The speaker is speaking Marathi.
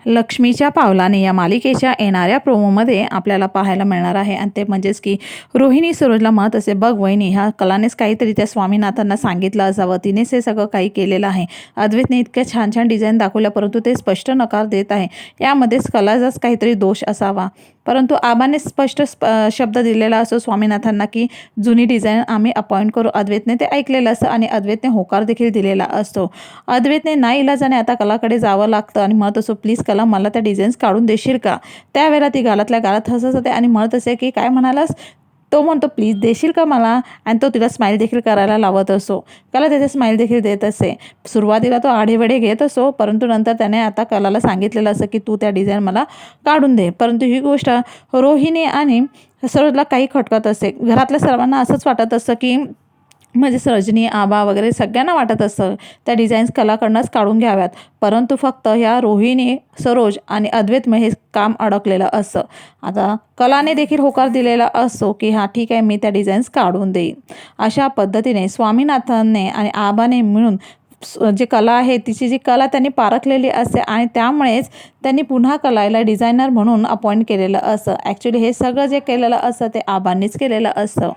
लक्ष्मीच्या पावलाने या मालिकेच्या येणाऱ्या प्रोमोमध्ये आपल्याला पाहायला मिळणार आहे आणि ते म्हणजेच की रोहिणी सरोजला म्हणत असे, बघ वहिनी, ह्या कलानेच काहीतरी त्या स्वामीनाथांना सांगितलं असावं, तिनेच हे सगळं काही केलेलं आहे. अद्वैतने इतक्या छान छान डिझाईन दाखवल्या परंतु ते स्पष्ट नकार देत आहे. यामध्येच कलाचाच काहीतरी दोष असावा. परंतु आबाने स्पष्ट शब्द दिलेला असो स्वामीनाथांना की जुनी डिझाईन आम्ही अपॉइंट करू. अद्वैतने ते ऐकलेलं असतं आणि अद्वैतने होकार देखील दिलेला असतो. अद्वैतने नाईलाजाने आता कलाकडे जावं लागतं आणि म्हणत असो, प्लीज कला, मला त्या डिझाईन्स काढून देशील का. त्यावेळेला ती गालातल्या गालात हसत होते आणि म्हणत असे की काय म्हणालास. तो म्हणतो, प्लीज देशील का मला, आणि तो तिला स्माईल देखील करायला लावत असो. कला त्याचे स्माईल देखील देत असे. सुरुवातीला तो आढेवेढे घेत असो परंतु नंतर त्याने आता कलाला सांगितलेलं असं की तू त्या डिझाईन मला काढून दे. परंतु ही गोष्ट रोहिणी आणि सरोजला काही खटकत असे. घरातल्या सर्वांना असंच वाटत असतं की म्हणजे सरोजिनी, आबा वगैरे सगळ्यांना वाटत असतं त्या डिझाईन्स कलाकडनंच काढून घ्याव्यात. परंतु फक्त ह्या रोहिणी, सरोज आणि अद्वैत हे काम अडकलेलं असतं. आता कलाने देखील होकार दिलेला असतो की हां ठीक आहे, मी त्या डिझाईन्स काढून देईन. अशा पद्धतीने स्वामीनाथनने आणि आबाने मिळून जी कला आहे तिची जी कला त्यांनी पारखलेली असते आणि त्यामुळेच त्यांनी पुन्हा कलाला डिझायनर म्हणून अपॉइंट केलेलं असतं. ॲक्च्युली हे सगळं जे केलेलं असतं ते आबांनीच केलेलं असतं.